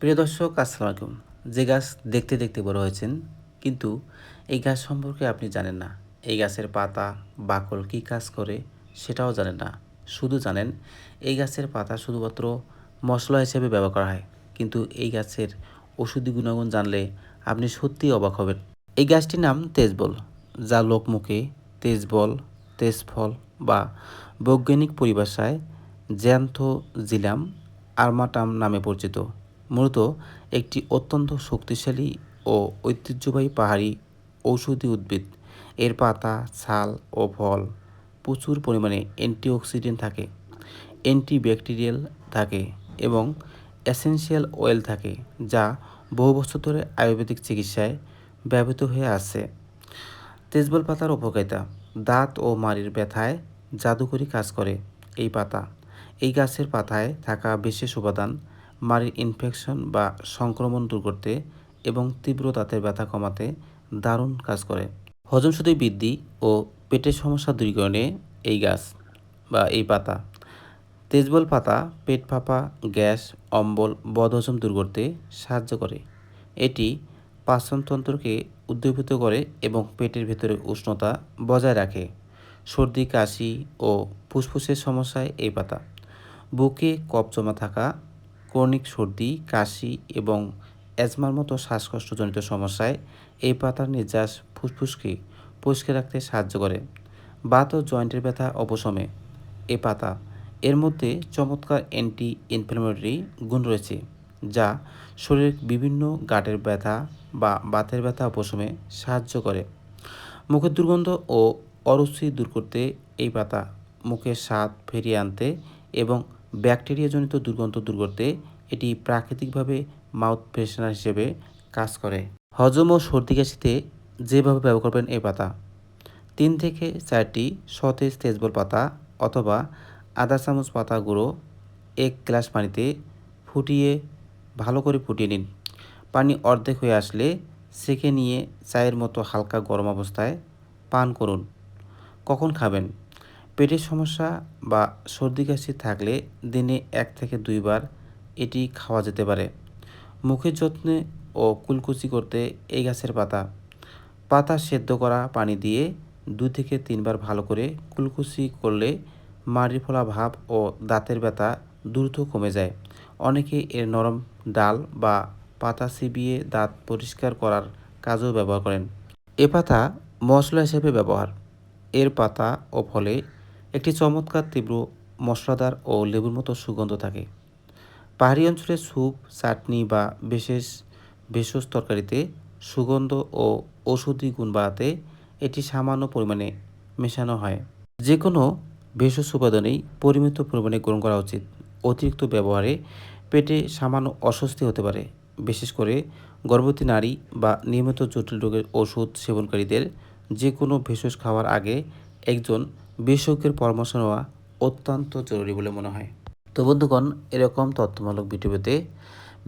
প্রিয় দর্শক আসসালামু আলাইকুম। যে গাছ দেখতে দেখতে বড় হয়েছেন, কিন্তু এই গাছ সম্পর্কে আপনি জানেন না। এই গাছের পাতা, বাকল কী কাজ করে সেটাও জানেন না। শুধু জানেন এই গাছের পাতা শুধুমাত্র মশলা হিসেবে ব্যবহার করা হয়। কিন্তু এই গাছের ওষুধি গুণাগুণ জানলে আপনি সত্যিই অবাক হবেন। এই গাছটির নাম তেজবল, যা লোকমুখে তেজবল, তেজফল বা বৈজ্ঞানিক পরিভাষায় জ্যান্থোজিলাম আরমাটাম নামে পরিচিত। মূলত একটি অত্যন্ত শক্তিশালী ও ঐতিহ্যবাহী পাহাড়ি ঔষধি উদ্ভিদ। এর পাতা, ছাল ও ফল প্রচুর পরিমাণে অ্যান্টিঅক্সিডেন্ট থাকে, অ্যান্টিব্যাকটেরিয়াল থাকে এবং এসেনশিয়াল অয়েল থাকে, যা বহু বছর ধরে আয়ুর্বেদিক চিকিৎসায় ব্যবহৃত হয়ে আসছে। তেজবল পাতার উপকারিতা: দাঁত ও মাড়ির ব্যথায় জাদুকরি কাজ করে এই পাতা। এই গাছের পাতায় থাকা বিশেষ উপাদান মাড়ির ইনফেকশন বা সংক্রমণ দূর করতে এবং তীব্র দাঁতের ব্যথা কমাতে দারুণ কাজ করে। হজমশক্তি বৃদ্ধি ও পেটের সমস্যা দূরীকরণে এই গাছ বা এই পাতা। তেজবল পাতা পেট ফাঁপা, গ্যাস, অম্বল, বদহজম দূর করতে সাহায্য করে। এটি পাচনতন্ত্রকে উদ্দীপিত করে এবং পেটের ভেতরে উষ্ণতা বজায় রাখে। সর্দি, কাশি ও ফুসফুসের সমস্যায় এই পাতা। বুকে কফ জমা থাকা, ক্রনিক সর্দি, কাশি এবং অ্যাজমার মতো শ্বাসকষ্টজনিত সমস্যায় এই পাতার নির্যাস ফুসফুসকে পরিষ্কার রাখতে সাহায্য করে। বাত ও জয়েন্টের ব্যথা উপশমে এ পাতা। এর মধ্যে চমৎকার অ্যান্টি ইনফ্ল্যামেটরি গুণ রয়েছে, যা শরীরের বিভিন্ন গাঁটের ব্যথা বা বাতের ব্যথা উপশমে সাহায্য করে। মুখের দুর্গন্ধ ও অরুচি দূর করতে এই পাতা। মুখের স্বাদ ফিরিয়ে আনতে এবং ব্যাকটেরিয়াজনিত দুর্গন্ধ দূর করতে এটি প্রাকৃতিকভাবে মাউথ ফ্রেশনার হিসেবে কাজ করে। হজম ও সর্দি কাশিতে যেভাবে ব্যবহার করবেন এই পাতা: 3 থেকে 4টি সতেজ তেজবল পাতা অথবা আধা চামচ পাতা গুঁড়ো 1 গ্লাস পানিতে ফুটিয়ে ভালো করে ফুটিয়ে নিন। পানি অর্ধেক হয়ে আসলে সেঁকে নিয়ে চায়ের মতো হালকা গরম অবস্থায় পান করুন। কখন খাবেন? পেটের সমস্যা বা সর্দি কাশি থাকলে দিনে 1 থেকে 2 বার এটি খাওয়া যেতে পারে। মুখের যত্নে ও কুলকুচি করতে এই গাছের পাতা। পাতা সেদ্ধ করা পানি দিয়ে 2 থেকে 3 বার ভালো করে কুলকুচি করলে মাড়ি ফোলা ভাব ও দাঁতের ব্যথা দ্রুত কমে যায়। অনেকে এর নরম ডাল বা পাতা চিবিয়ে দাঁত পরিষ্কার করার কাজেও ব্যবহার করেন। এ পাতা মশলা হিসেবে ব্যবহার: এর পাতা ও ফলে একটি চমৎকার তীব্র মশলাদার ও লেবুর মতো সুগন্ধ থাকে। পাহাড়ি অঞ্চলের স্যুপ, চাটনি বা বিশেষ ভেষজ তরকারিতে সুগন্ধ ও ঔষধি গুণ বাড়াতে এটি সামান্য পরিমাণে মেশানো হয়। যে কোনো ভেষজ উপাদানেই পরিমিত পরিমাণে গ্রহণ করা উচিত। অতিরিক্ত ব্যবহারে পেটে সামান্য অস্বস্তি হতে পারে, বিশেষ করে গর্ভবতী নারী বা নিয়মিত জটিল রোগের ওষুধ সেবনকারীদের। যে কোনো ভেষজ খাওয়ার আগে একজন বিশেষজ্ঞের পরামর্শ নেওয়া অত্যন্ত জরুরি বলে মনে হয়। তো বন্ধুগণ, এরকম তথ্যমূলক ভিডিও পেতে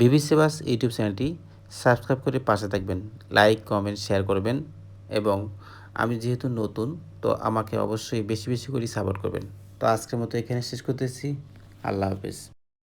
বিবিসি বাস ইউটিউব চ্যানেলটি সাবস্ক্রাইব করে পাশে থাকবেন, লাইক, কমেন্ট, শেয়ার করবেন এবং আমি যেহেতু নতুন, তো আমাকে অবশ্যই বেশি বেশি করে সাপোর্ট করবেন। তো আজকের মতো এখানে শেষ করতেছি। আল্লাহ হাফেজ।